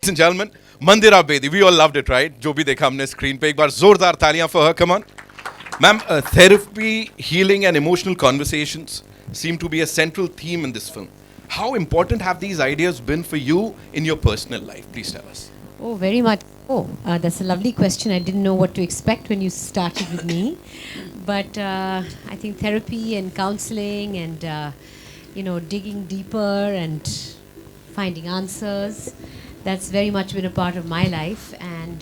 Ladies and gentlemen, Mandira Bedi. We all loved it, right? जो भी देखा हमने screen पे, एक बार जोरदार तालियां for her. Come on. Ma'am, therapy, healing and emotional conversations seem to be a central theme in this film. How important have these ideas been for you in your personal life? Please tell us. Oh, very much. Oh, that's a lovely question. I didn't know what to expect when you started with me. But I think therapy and counseling and, digging deeper and finding answers, that's very much been a part of my life. And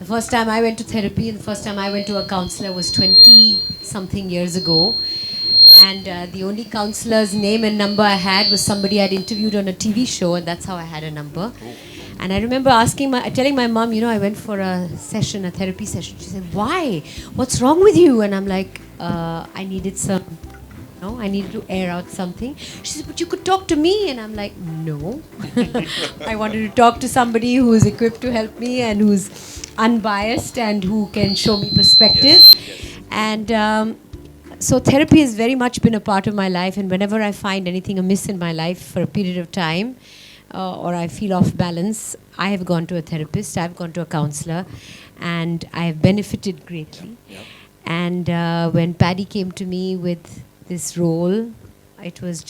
the first time I went to therapy and the first time I went to a counselor was 20-something years ago. And the only counselor's name and number I had was somebody I'd interviewed on a TV show, and that's how I had a number. And I remember telling my mom, I went for a therapy session. She said, "Why? What's wrong with you?" And I'm like, I needed to air out something. She said, "But you could talk to me." And I'm like, no. I wanted to talk to somebody who's equipped to help me and who's unbiased and who can show me perspective. Yes. And so therapy has very much been a part of my life. And whenever I find anything amiss in my life for a period of time, or I feel off balance, I have gone to a therapist, I've gone to a counselor, and I have benefited greatly. Yep. And when Paddy came to me with this role, it was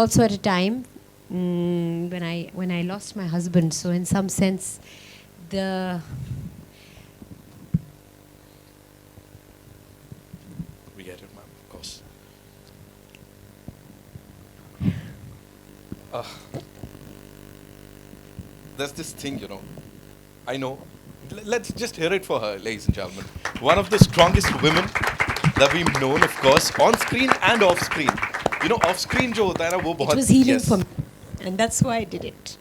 also at a time when I lost my husband. So in some sense, we get it, ma'am, of course. There's this thing, I know. Let's just hear it for her, ladies and gentlemen. One of the strongest women that we've known, of course, on screen and off screen. Off screen jo hota hai na, wo bahut. It was healing for me, and that's why I did it.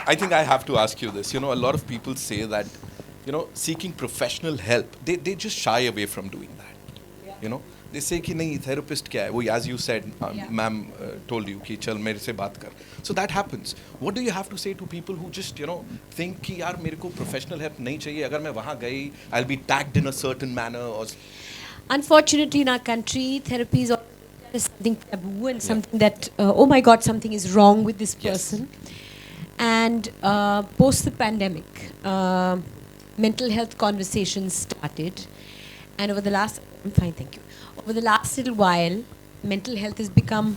I think I have to ask you this. A lot of people say that, seeking professional help, they just shy away from doing that. Yeah. They say कि नहीं therapist क्या है? वो, as you said, ma'am told you कि चल मेरे से बात कर. So that happens. What do you have to say to people who just think कि यार मेरे को professional help नहीं चाहिए, अगर मैं वहाँ गई I'll be tagged in a certain manner or. Unfortunately, in our country, therapy is something taboo and something that oh my God, something is wrong with this person. Yes. And post the pandemic, mental health conversations started, and over the last little while, mental health has become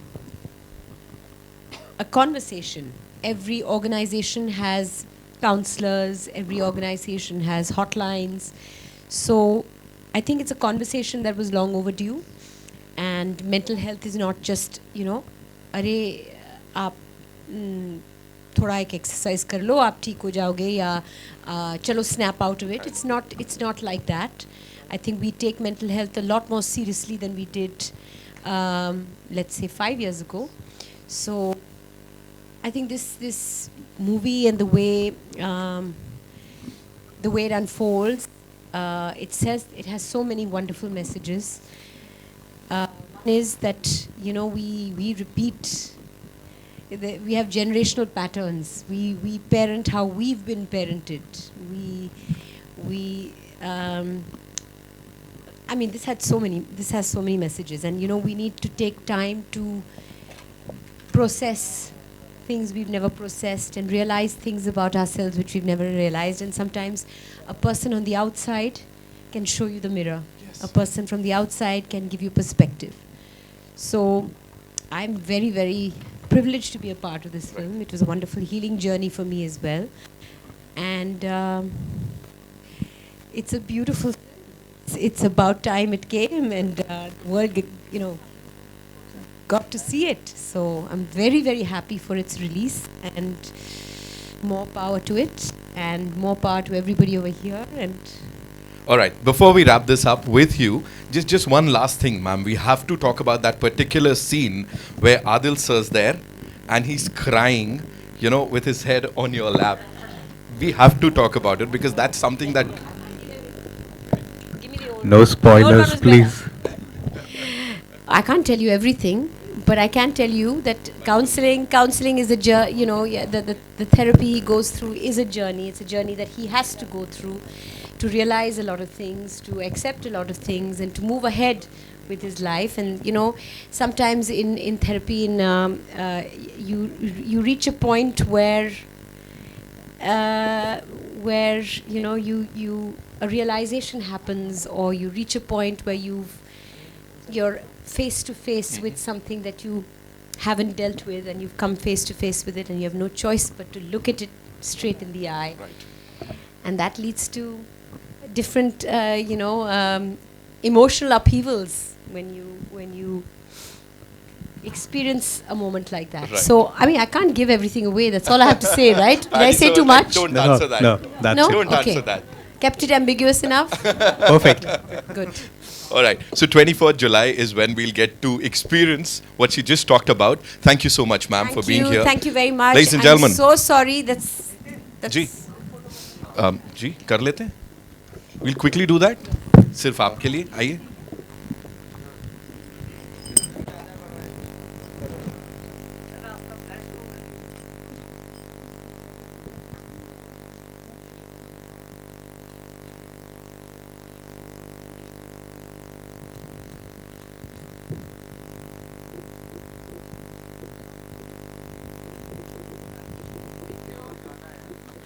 a conversation. Every organization has counselors, every organization has hotlines. So I think it's a conversation that was long overdue. And mental health is not just, अरे आप थोड़ा एक exercise कर लो, आप ठीक हो जाओगे, या चलो snap out of it. It's not like that. I think we take mental health a lot more seriously than we did, let's say, 5 years ago. So I think this movie and the way it unfolds, it has so many wonderful messages. One is that we repeat. We have generational patterns. We parent how we've been parented. This has so many messages, and we need to take time to process things we've never processed and realize things about ourselves which we've never realized. And sometimes a person on the outside can show you the mirror. Yes. A person from the outside can give you perspective. So I'm very, very privileged to be a part of this film. It was a wonderful healing journey for me as well. And it's a beautiful, it's about time it came, and the world, got to see it. So I'm very, very happy for its release, and more power to it, and more power to everybody over here. And all right, before we wrap this up with you, just one last thing, ma'am. We have to talk about that particular scene where Adil sir's there and he's crying, with his head on your lap. We have to talk about it because that's something that... No spoilers, please. I can't tell you everything, but I can tell you that counseling is a journey. The therapy he goes through is a journey. It's a journey that he has to go through. to realize a lot of things, to accept a lot of things, and to move ahead with his life. And sometimes in therapy, you reach a point where a realization happens, or you reach a point where you're face to face with something that you haven't dealt with, and you've come face to face with it, and you have no choice but to look at it straight in the eye. Right. And that leads to different, emotional upheavals when you experience a moment like that. Right. So, I mean, I can't give everything away. That's all I have to say, right? Did I say too much? Don't answer that. No, that's No? it. Don't Okay. answer that. Kept it ambiguous enough? Perfect. Good. All right. So 24th July is when we'll get to experience what she just talked about. Thank you so much, ma'am, for being here. Thank you very much. Ladies and gentlemen. I'm so sorry. That's जी जी कर लेते हैं. We'll quickly do that. सिर्फ आपके लिए आइए.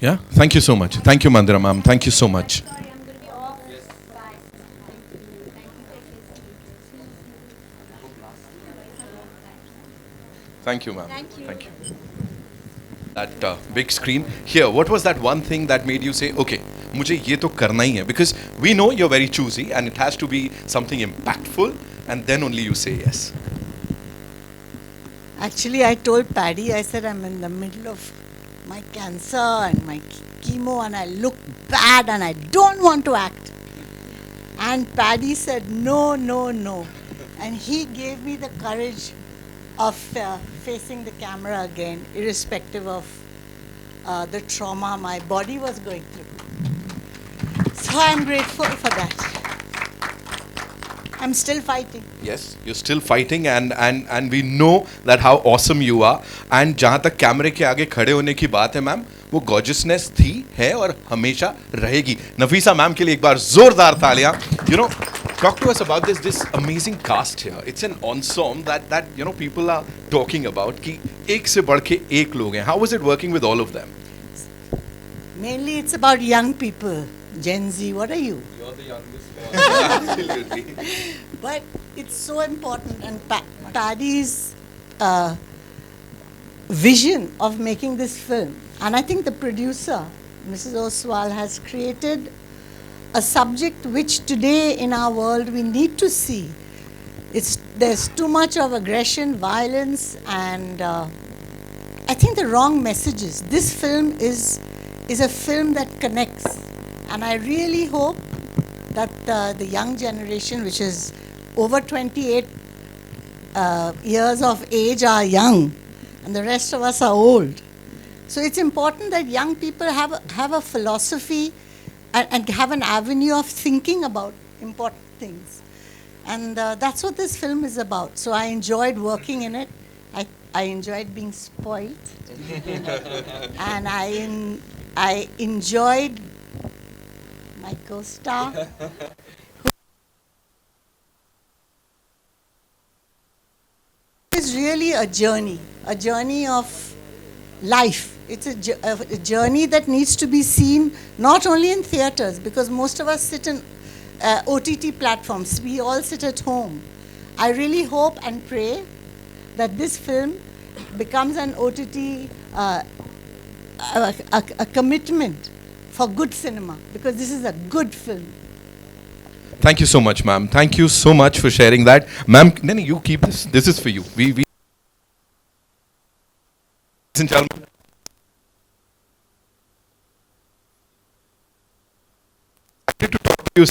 Yeah, thank you so much. Thank you, Mandira ma'am. Thank you so much. Thank you, ma'am. Thank you. That big screen. Here, what was that one thing that made you say, okay, मुझे ये तो करना ही है? Because we know you're very choosy and it has to be something impactful, and then only you say yes. Actually, I told Paddy, I said, I'm in the middle of my cancer and my chemo and I look bad and I don't want to act. And Paddy said, no, no, no. And he gave me the courage of facing the camera again, irrespective of the trauma my body was going through. So I'm grateful for that. I'm still fighting. Yes, you're still fighting, and we know that how awesome you are. And जहाँ तक कैमरे के आगे खड़े होने की बात है मैम, वो gorgeousness थी, है और हमेशा रहेगी. नफीसा मैम के लिए एक बार जोरदार तालियां. Talk to us about this amazing cast here. It's an ensemble that people are talking about कि एक से बढ़ के एक लोग हैं. How was it working with all of them? Mainly it's about young people. Gen Z, what are you? You're the youngest one. Absolutely. But it's so important, and Paddy's vision of making this film, and I think the producer, Mrs. Oswal, has created a subject which today in our world we need to see. There's too much of aggression, violence, and I think the wrong messages. This film is a film that connects, and I really hope that the young generation, which is over 28 years of age, are young, and the rest of us are old. So it's important that young people have a philosophy and have an avenue of thinking about important things. And that's what this film is about. So I enjoyed working in it. I enjoyed being spoiled. And I enjoyed my co-star. It's really a journey of life. It's a journey that needs to be seen not only in theaters, because most of us sit in OTT platforms. We all sit at home. I really hope and pray that this film becomes an OTT, a commitment for good cinema, because this is a good film. Thank you so much, ma'am. Thank you so much for sharing that. Ma'am, no, you keep this. This is for you. Ladies and gentlemen, I wanted to talk to you.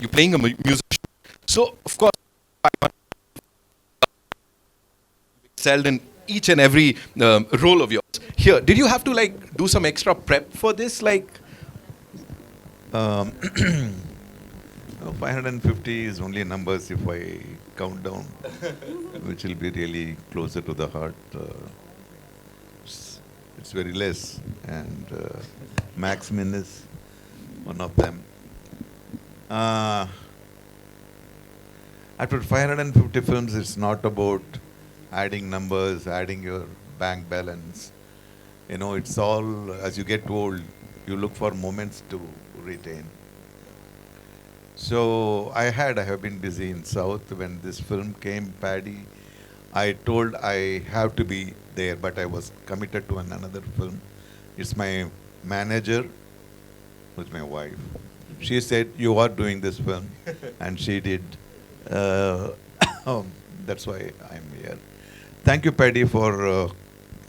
You're playing a musician. So, of course, excelled in each and every role of yours. Here, did you have to do some extra prep for this? 550 is only numbers if I count down, which will be really closer to the heart. It's it's very less. And Max Min is one of them. After 550 films, it's not about adding numbers, adding your bank balance. You know, it's all, as you get old, you look for moments to retain. So I have been busy in South. When this film came, Paddy, I told I have to be there, but I was committed to another film. It's my manager, who's my wife. She said, you are doing this film, and she did. That's why I'm here. Thank you, Paddy, for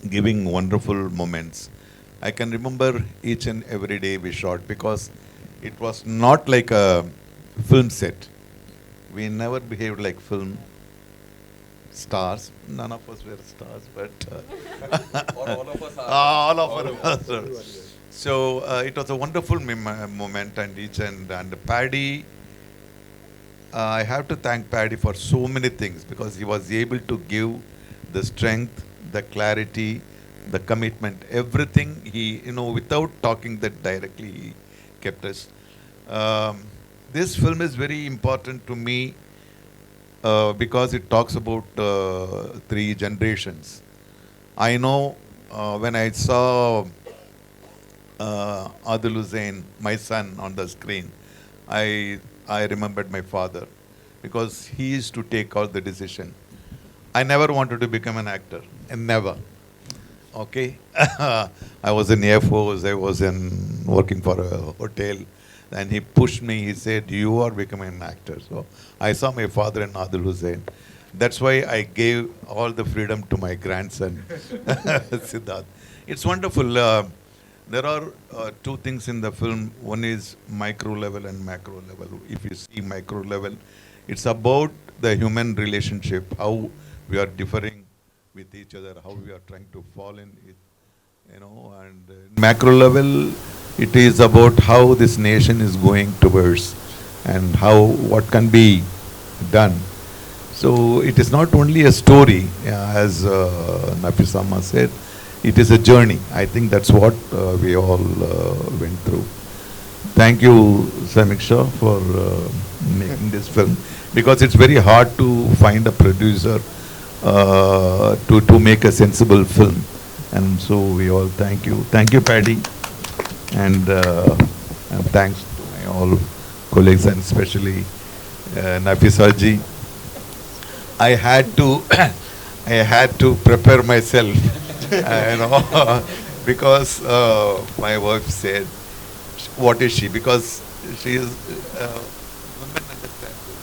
giving wonderful moments. I can remember each and every day we shot because it was not like a film set. We never behaved like film stars. None of us were stars, but Or all of us are. all of us are. So it was a wonderful moment, and Paddy. I have to thank Paddy for so many things because he was able to give the strength, the clarity, the commitment, everything. He, without talking that directly, he kept us. This film is very important to me because it talks about 3 generations. I know when I saw Adil Hussain, my son, on the screen, I remembered my father because he used to take all the decision. I never wanted to become an actor, and never. Okay, I was in Air Force. I was working for a hotel, and he pushed me. He said, "You are becoming an actor." So I saw my father in Adil Hussain. That's why I gave all the freedom to my grandson, Siddharth. It's wonderful. There are 2 things in the film. One is micro level and macro level. If you see micro level, it's about the human relationship, how we are differing with each other, how we are trying to fall in it, and macro level, it is about how this nation is going towards and what can be done. So it is not only a story, as Nafisa said, it is a journey. I think that's what we all went through. Thank you, Samiksha, for making this film, because it's very hard to find a producer to make a sensible film. And so we all thank you. Thank you, Paddy. And thanks to my all colleagues, and especially Nafisa ji. I had to prepare myself, because my wife said, "What is she?" Because she is women understand this.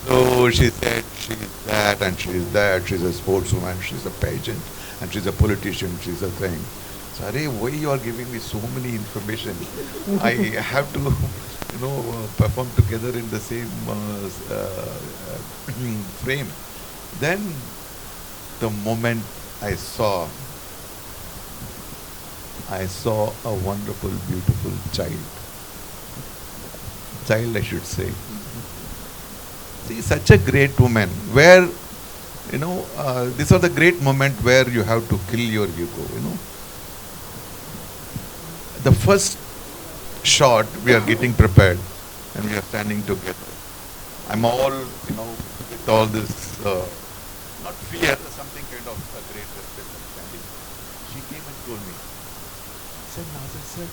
So she said she's that and she's that. She's a sportswoman. She's a pageant, and she's a politician. She's a thing. So, why you are giving me so many information? I have to, perform together in the same frame. Then, the moment I saw a wonderful, beautiful child, I should say. See, such a great woman, where, these are the great moments where you have to kill your ego, The first shot, we are getting prepared, and we are standing together. I'm all, with all this, not fear, something kind of a great respect of standing. She came and told me, said, Nasser sir,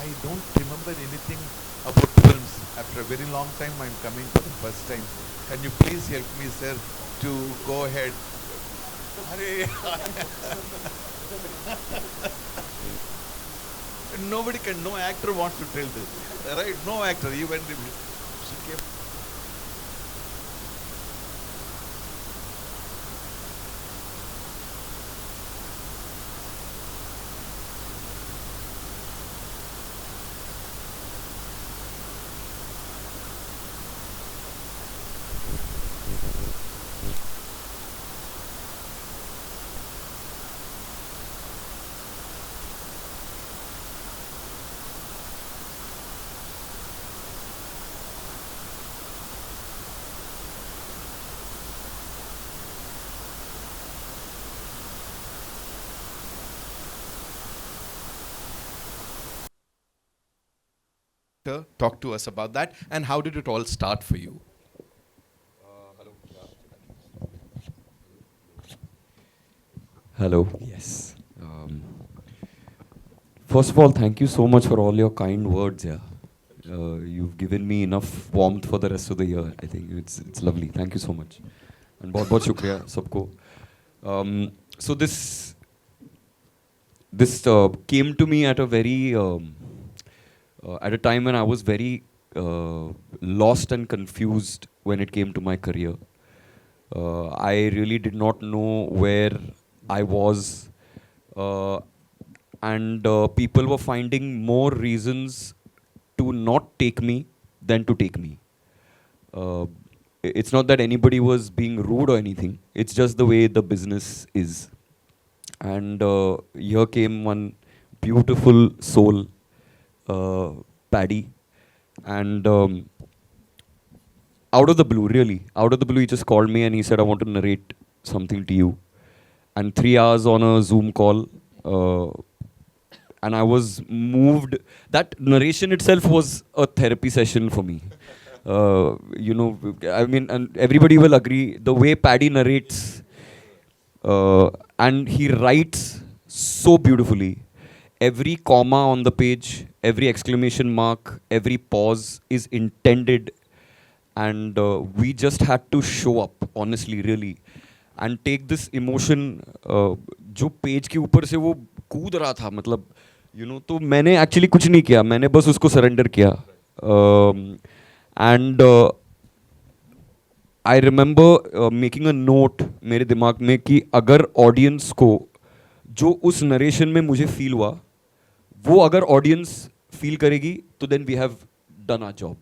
I don't remember anything about films. After a very long time, I'm coming for the first time. Can you please help me, sir, to go ahead? No actor wants to tell this, right? No actor, even if she came. actor. Talk to us about that. And how did it all start for you? Hello. Yes. First of all, thank you so much for all your kind words. Yeah, you've given me enough warmth for the rest of the year. I think it's lovely. Thank you so much. And बहुत बहुत शुक्रिया सबको. So this came to me at a very at a time when I was very lost and confused when it came to my career. I really did not know where I was, and people were finding more reasons to not take me than to take me. It's not that anybody was being rude or anything. It's just the way the business is. And here came one beautiful soul, Paddy, and out of the blue, really, out of the blue, he just called me and he said, "I want to narrate something to you." And 3 hours on a Zoom call, and I was moved. That narration itself was a therapy session for me. You know, I mean, and everybody will agree, the way Paddy narrates, and he writes so beautifully. Every comma on the page, every exclamation mark, every pause is intended, and we just had to show up, honestly, really, and take this emotion. जो page के ऊपर से वो कूद रहा था, मतलब, you know, तो मैंने actually कुछ नहीं किया, मैंने बस उसको surrender किया. And I remember making a note मेरे दिमाग में कि अगर audience को जो उस narration में मुझे feel हुआ, वो अगर audience feel करेगी, तो then we have done our job.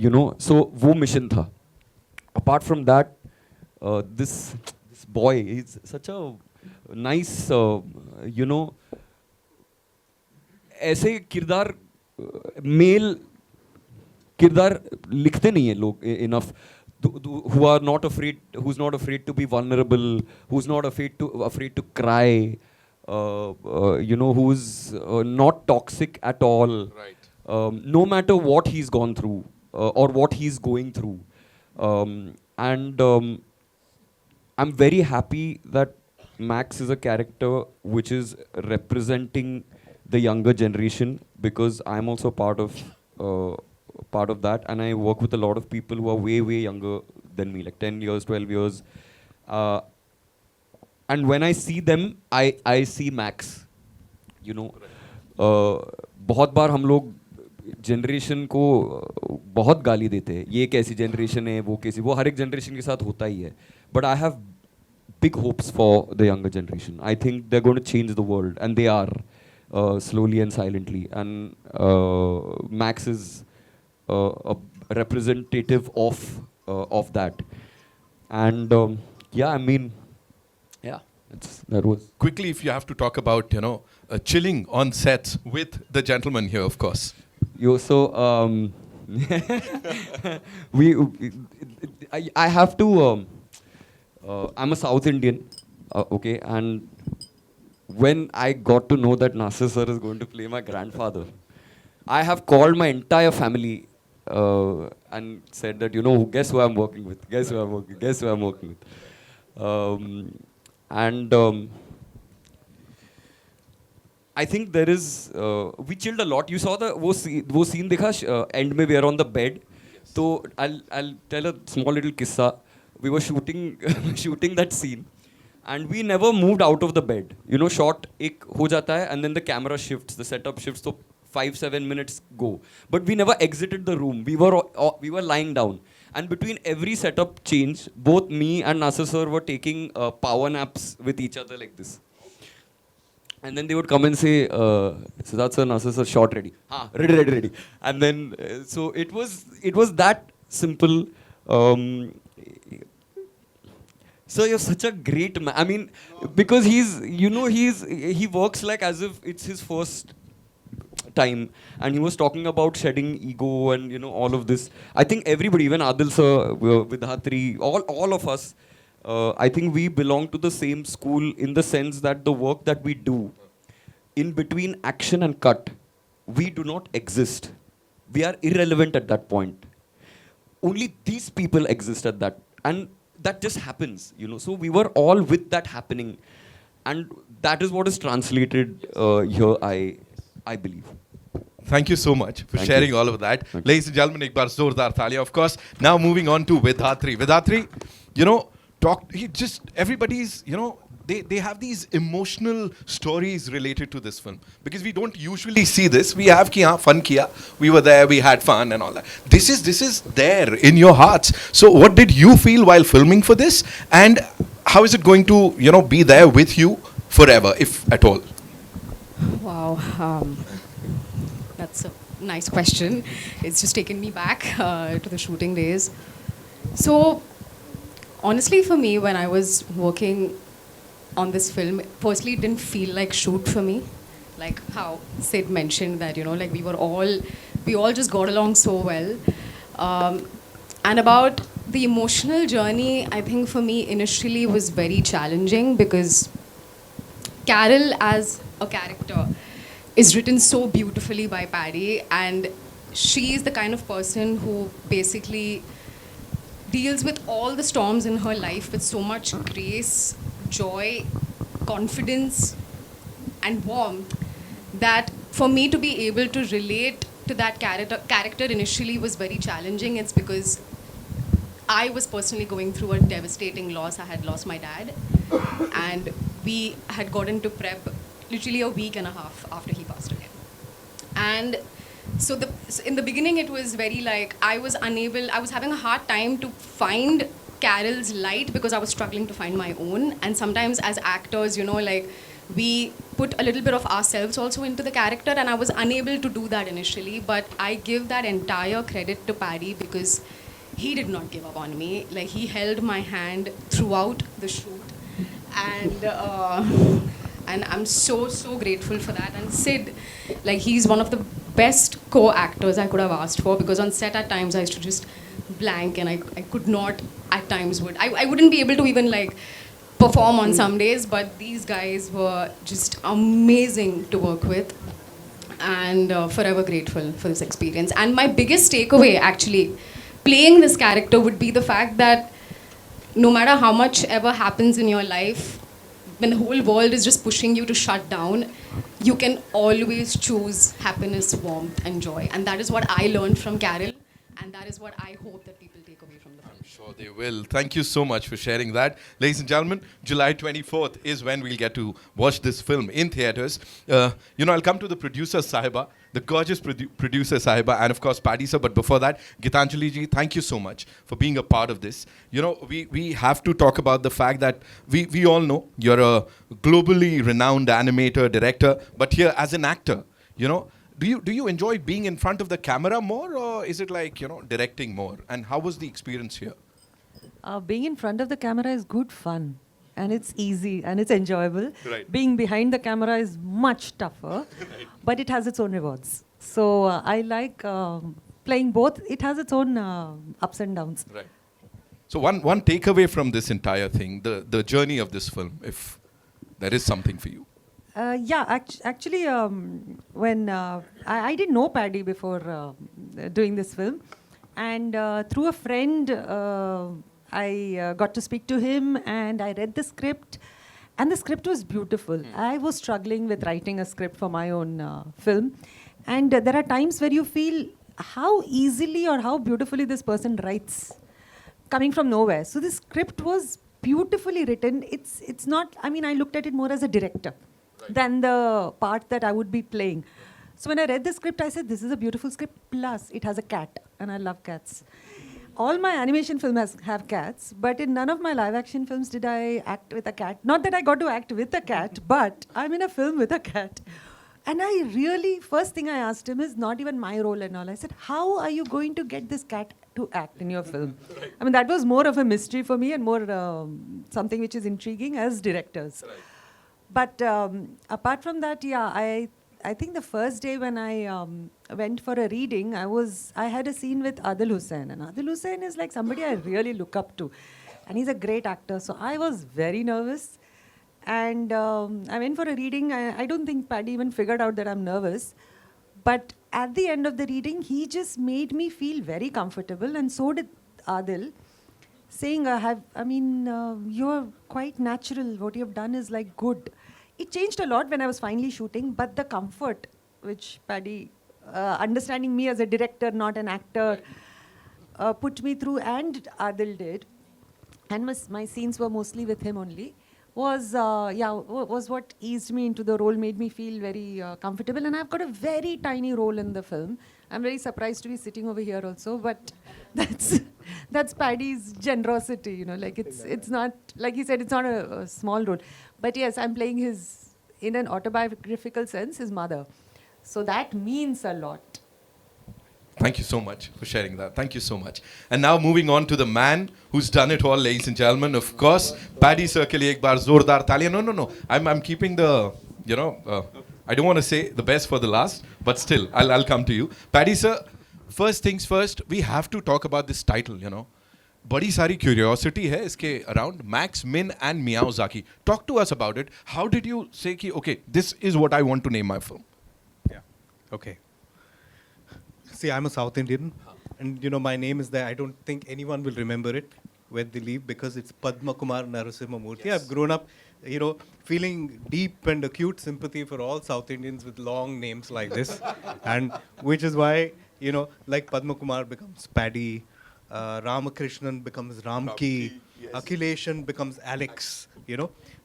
You know, so वो mission था. Apart from that, this boy, he's such a nice, you know, ऐसे किरदार मेल किरदार लिखते नहीं हैं लोग enough, who are not afraid, who's not afraid to be vulnerable, who's not afraid to cry, you know, who's not toxic at all. Right. No matter what he's gone through or what he's going through. And I'm very happy that Max is a character which is representing the younger generation, because I'm also part of that, and I work with a lot of people who are way younger than me, like 10 years, 12 years. And when I see them, I see Max. You know, बहुत बार हम लोग generation को बहुत गाली देते हैं, ये कैसी जनरेशन है, वो कैसी, वो हर एक जनरेशन के साथ होता ही है. But I have big hopes for the younger generation. I think they're going to change the world, and they are, slowly and silently. And Max is a representative of that. And yeah, I mean, yeah, that was. Quickly, if you have to talk about, you know, chilling on sets with the gentleman here, of course. So I have to. I'm a South Indian, okay, and when I got to know that Nasser sir is going to play my grandfather, I have called my entire family and said that, you know, guess who I'm working with? Guess who I'm working with? And I think there is, we chilled a lot. You saw वो scene देखा, end में we are on the bed. So I'll tell a small little kissa. We were shooting that scene, and we never moved out of the bed. You know, shot एक हो जाता है, and then the camera shifts, the setup shifts, so 5-7 minutes go. But we never exited the room. We were lying down, and between every setup change, both me and Nasser sir were taking power naps with each other like this. And then they would come and say, Siddharth sir, Nasser sir, shot ready. Ready. And then, so it was that simple. So you're such a great man. I mean, because he works like as if it's his first time. And he was talking about shedding ego and, you know, all of this. I think everybody, even Adil sir, Vidhatri, all of us, I think we belong to the same school in the sense that the work that we do in between action and cut we do not exist. We are irrelevant at that point. Only these people exist at that, and that just happens, you know. So we were all with that happening, and that is what is translated here, I believe. Thank you so much for Thank sharing you. all of that. Thank you. Ladies and gentlemen, ek baar zordar thalia. Of course, now moving on to Vidhatri. Vidhatri, you know, everybody's, you know, they have these emotional stories related to this film. Because we don't usually see this. We have ki, fun kiya. We were there, we had fun and all that. This is there in your hearts. So what did you feel while filming for this? And how is it going to, you know, be there with you forever, if at all? Wow, that's a nice question. It's just taken me back to the shooting days. So, honestly, for me, when I was working on this film, firstly, it didn't feel like shoot for me. Like how Sid mentioned that, you know, like we all just got along so well. And about the emotional journey, I think for me initially was very challenging because Carol as a character is written so beautifully by Paddy, and she is the kind of person who basically deals with all the storms in her life with so much grace, joy, confidence, and warmth that for me to be able to relate to that character initially was very challenging. It's because I was personally going through a devastating loss. I had lost my dad, and we had got into prep literally a week and a half after he passed away. And so in the beginning it was very like I was having a hard time to find Carol's light because I was struggling to find my own. And sometimes as actors, you know, like we put a little bit of ourselves also into the character, and I was unable to do that initially. But I give that entire credit to Paddy because he did not give up on me. Like he held my hand throughout the shoot, and I'm so grateful for that. And Sid, like he's one of the best co-actors I could have asked for, because on set at times I used to just blank, and I could not at times I wouldn't be able to even like perform on some days, but these guys were just amazing to work with, and forever grateful for this experience. And my biggest takeaway actually playing this character would be the fact that no matter how much ever happens in your life, when the whole world is just pushing you to shut down, you can always choose happiness, warmth, and joy. And that is what I learned from Carol, and that is what I hope that people take away from the film. I'm sure they will. Thank you so much for sharing that. Ladies and gentlemen, July 24th is when we'll get to watch this film in theatres. You know, I'll come to the producer Sahiba, the gorgeous producer Sahiba, and of course Paddy sir. But before that, Gitanjali ji, thank you so much for being a part of this. You know, we have to talk about the fact that we all know you're a globally renowned animator, director, but here as an actor, you know, do you enjoy being in front of the camera more, or is it like, you know, directing more? And how was the experience here? Being in front of the camera is good fun, and it's easy and it's enjoyable. Right. Being behind the camera is much tougher, but it has its own rewards. So I like playing both. It has its own ups and downs. Right. So one takeaway from this entire thing, the journey of this film, if there is something for you. Actually, when I didn't know Paddy before doing this film, and through a friend, I got to speak to him, and I read the script, and the script was beautiful. I was struggling with writing a script for my own film, and there are times where you feel how easily or how beautifully this person writes, coming from nowhere. So this script was beautifully written. It's not, I mean, I looked at it more as a director than the part that I would be playing. So when I read the script, I said, this is a beautiful script, plus it has a cat, and I love cats. All my animation films have cats, but in none of my live action films did I act with a cat. Not that I got to act with a cat, but I'm in a film with a cat. And I really, first thing I asked him is not even my role and all. I said, how are you going to get this cat to act in your film? Right. I mean, that was more of a mystery for me and more something which is intriguing as directors. Right. But apart from that, yeah, I think the first day when I went for a reading, I had a scene with Adil Hussain. And Adil Hussain is like somebody I really look up to. And he's a great actor. So I was very nervous. And I went for a reading. I don't think Paddy even figured out that I'm nervous. But at the end of the reading, he just made me feel very comfortable, and so did Adil, saying, you're quite natural. What you've done is like good. It changed a lot when I was finally shooting, but the comfort which Paddy, understanding me as a director, not an actor, put me through, and Adil did, and my scenes were mostly with him only, was what eased me into the role, made me feel very comfortable. And I've got a very tiny role in the film. I'm very surprised to be sitting over here also, but that's Paddy's generosity, you know, like it's not, like he said, it's not a small role. But yes, I'm playing his, in an autobiographical sense, his mother. So that means a lot. Thank you so much for sharing that. Thank you so much. And now moving on to the man who's done it all, ladies and gentlemen. Of course, Paddy sir ke liye ek baar zordar taaliyan. No. I'm keeping the, I don't want to say the best for the last, but still, I'll come to you. Paddy sir, first things first, we have to talk about this title, Badi sari curiosity hai iske around Max, Min and Meowzaki. Talk to us about it. How did you say ki, okay, this is what I want to name my film? Yeah, okay. See, I'm a South Indian, and my name is there. I don't think anyone will remember it when they leave, because it's Padma Kumar Narasimha Murthy. Yes. I've grown up, feeling deep and acute sympathy for all South Indians with long names like this, and which is why, like Padma Kumar becomes Paddy, Ramakrishnan becomes Ramki, yes. Akhileshan becomes Alex,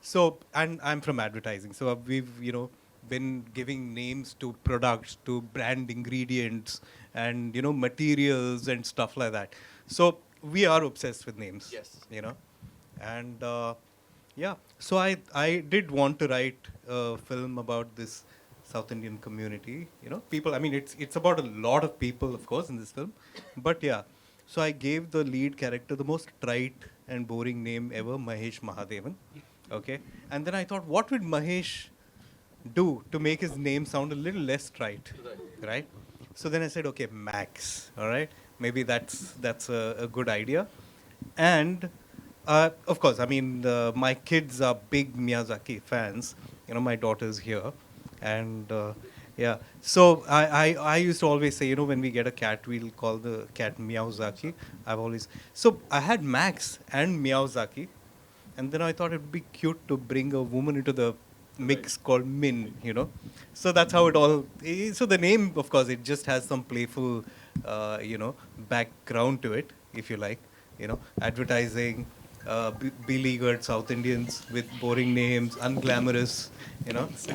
So, and I'm from advertising, so we've, been giving names to products, to brand ingredients, and materials and stuff like that. So we are obsessed with names. Yes. And so I did want to write a film about this South Indian community. People. I mean, it's about a lot of people, of course, in this film. But yeah, so I gave the lead character the most trite and boring name ever, Mahesh Mahadevan. Okay, and then I thought, what would Mahesh do to make his name sound a little less trite, right? So then I said, okay, Max, all right? Maybe that's a good idea. And of course, I mean, my kids are big Miyazaki fans. My daughter's here. And yeah, so I used to always say, when we get a cat, we'll call the cat Meowzaki. So I had Max and Meowzaki. And then I thought it would be cute to bring a woman into the mix called Min, So that's how it all, so the name, of course, it just has some playful, background to it, if you like, advertising, beleaguered South Indians with boring names, unglamorous,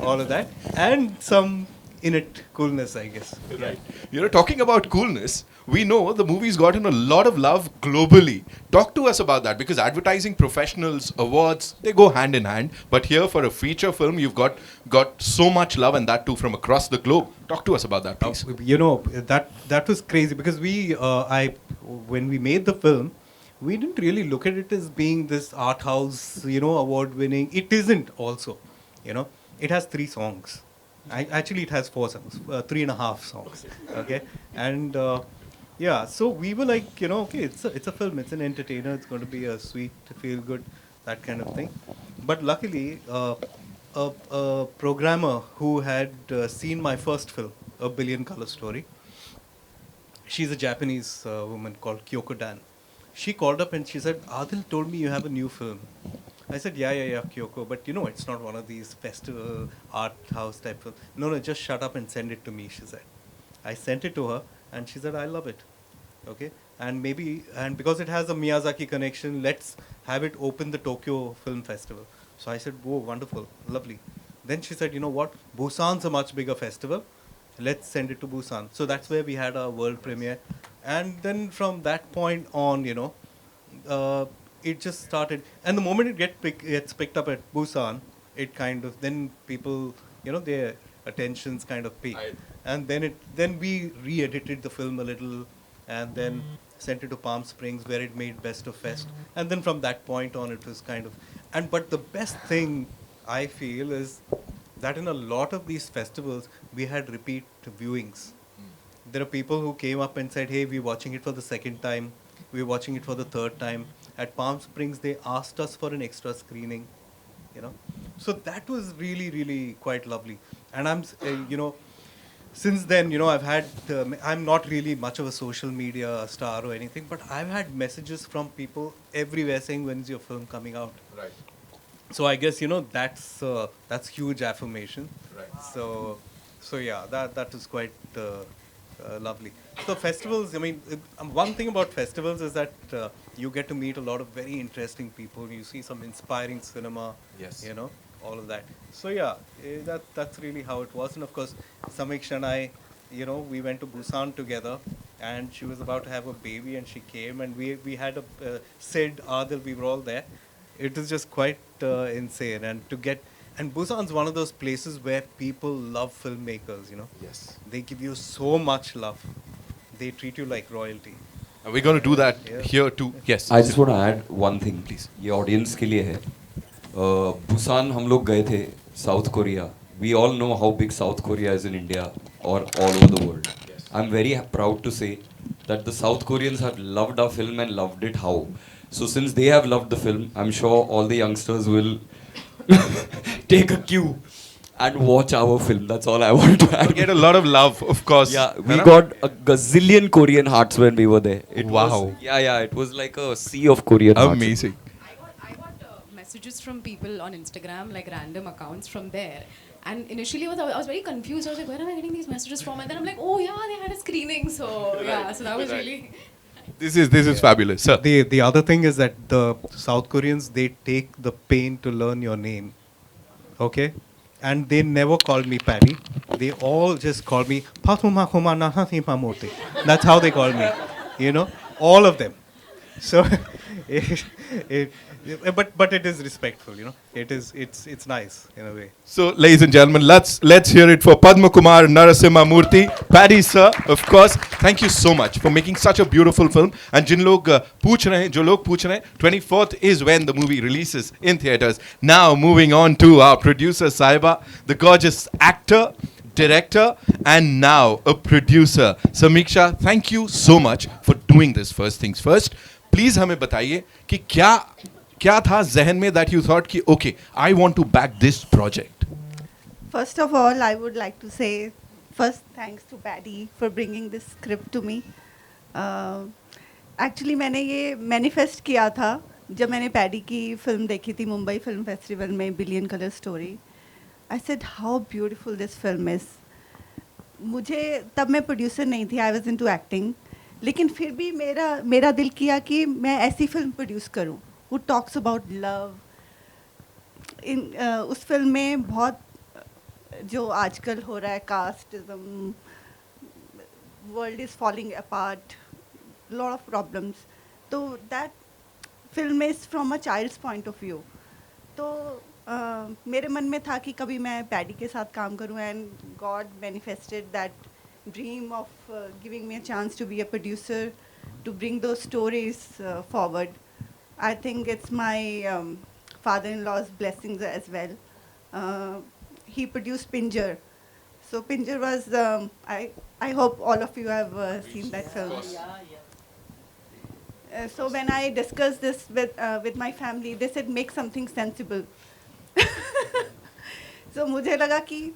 all of that, and some innate coolness, I guess. Right. Talking about coolness, we know the movie's gotten a lot of love globally. Talk to us about that, because advertising professionals, awards, they go hand in hand. But here for a feature film, you've got so much love, and that too from across the globe. Talk to us about that, please. That was crazy, because when we made the film, we didn't really look at it as being this art house, award-winning. It isn't also, It has 3 songs. Actually, it has 4 songs, 3.5 songs. Okay, and yeah, so we were like, okay, it's a film, it's an entertainer, it's going to be a sweet, feel good, that kind of thing. But luckily, a programmer who had seen my first film, A Billion Color Story, she's a Japanese woman called Kyoko Dan. She called up and she said, Adil told me you have a new film. I said, yeah, Kyoko, but it's not one of these festival art house type films. No, just shut up and send it to me, she said. I sent it to her, and she said, I love it. Okay, and because it has a Miyazaki connection, let's have it open the Tokyo Film Festival. So I said, whoa, wonderful, lovely. Then she said, you know what, Busan's a much bigger festival. Let's send it to Busan. So that's where we had our world premiere. And then from that point on, it just started. And the moment it gets picked up at Busan, it kind of, then people, their attentions kind of peak. And then we re-edited the film a little, and then sent it to Palm Springs, where it made Best of Fest. And then from that point on, it was kind of, but the best thing I feel is that in a lot of these festivals, we had repeat viewings. There are people who came up and said, hey, we're watching it for the second time, we're watching it for the third time. At Palm Springs, they asked us for an extra screening, So that was really, really quite lovely. And since then, I've had, I'm not really much of a social media star or anything, but I've had messages from people everywhere saying, when's your film coming out? Right. So I guess, that's huge affirmation. Right. So yeah, that is quite lovely. So festivals, I mean, one thing about festivals is that you get to meet a lot of very interesting people. You see some inspiring cinema. Yes. All of that. So yeah, that's really how it was. And of course, Samiksha and I, we went to Busan together, and she was about to have a baby, and she came, and we had a Sid, Adil, we were all there. It was just quite insane, and Busan's one of those places where people love filmmakers. Yes. They give you so much love. They treat you like royalty. And we're going to do that Yeah. here too. Yes. I just want to add one thing, please. ये audience के लिए है. Busan हम लोग गए थे, South Korea. We all know how big South Korea is in India or all over the world. Yes. I'm very proud to say that the South Koreans have loved our film and loved it how. So since they have loved the film, I'm sure all the youngsters will take a cue and watch our film. That's all I want to add. Get a lot of love, of course. Yeah, we got a gazillion Korean hearts when we were there. Wow. It was like a sea of Korean hearts. Amazing. I got messages from people on Instagram, like random accounts from there. And initially I was very confused. I was like, where am I getting these messages from? And then I'm like, oh yeah, they had a screening. So yeah, so that was really... This is fabulous, sir. The other thing is that the South Koreans, they take the pain to learn your name. Okay? And they never called me Paddy. They all just called me Patuma Homa Nahati Pamote. That's how they call me. All of them. So but it is respectful, it's nice in a way. So, ladies and gentlemen, let's hear it for Padma Kumar Narasimha Murthy. Paddy sir, of course, thank you so much for making such a beautiful film. And जो लोग पूछ रहे हैं, 24th is when the movie releases in theaters. Now, moving on to our producer Saiba, the gorgeous actor, director, and now a producer. Samiksha, thank you so much for doing this. First things first, please हमें बताइए कि क्या था जहन में that you thought कि okay, I want to back this project. First of all, I would like to say first thanks to Paddy for bringing this script to me. Actually, मैंने ये manifest किया था जब मैंने Paddy की film देखी थी मुंबई फिल्म फेस्टिवल में billion colour story. I said how beautiful this film is. मुझे तब मैं प्रोड्यूसर नहीं थी, I was into acting. लेकिन फिर भी मेरा दिल किया कि मैं ऐसी फिल्म प्रोड्यूस करूं who talks about love. उस फिल्म में बहुत जो आजकल हो रहा है casteism, world is falling apart, lot of problems, तो that film is from a child's point of view. तो मेरे मन में था कि कभी मैं पैडी के साथ काम करूं, and God manifested that dream of giving me a chance to be a producer, to bring those stories forward. I think it's my father-in-law's blessings as well. He produced Pinjar. So Pinjar was, I hope all of you have seen that film. So when I discussed this with my family, they said make something sensible. So मुझे लगा कि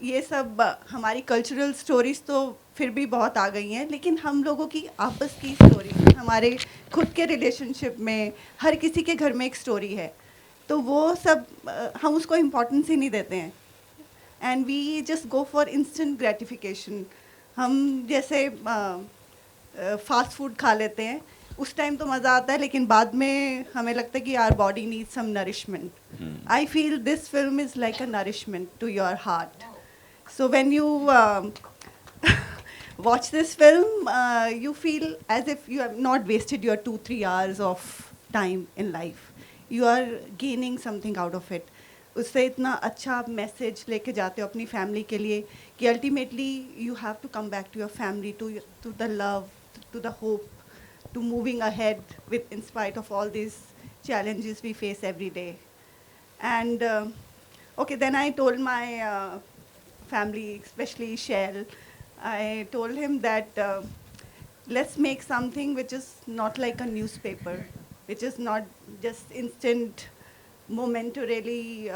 ये सब हमारी cultural stories तो फिर भी बहुत आ गई हैं, लेकिन हम लोगों की आपस की स्टोरी, हमारे खुद के रिलेशनशिप में हर किसी के घर में एक स्टोरी है, तो वो सब हम उसको इम्पोर्टेंस ही नहीं देते हैं. And we just go for instant gratification. हम जैसे फास्ट फूड खा लेते हैं, उस टाइम तो मज़ा आता है, लेकिन बाद में हमें लगता है कि our body needs some nourishment. I feel this film is like a nourishment to your heart. So when you watch this film, you feel as if you have not wasted your 2-3 hours of time in life. You are gaining something out of it. उससे इतना अच्छा message लेके जाते हो अपनी family के लिए कि ultimately you have to come back to your family, to the love, to the hope, to moving ahead with in spite of all these challenges we face every day. And okay, then I told my family, especially Shell, I told him that let's make something which is not like a newspaper, which is not just instant, momentarily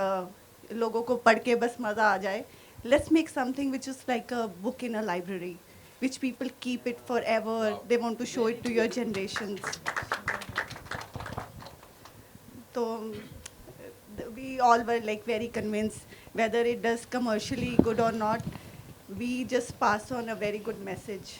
लोगों को पढ़ के बस मज़ा आ जाए. let's make something which is like a book in a library, which people keep it forever. They want to show it to your generations. So we all were like very convinced whether it does commercially good or not. We just pass on a very good message.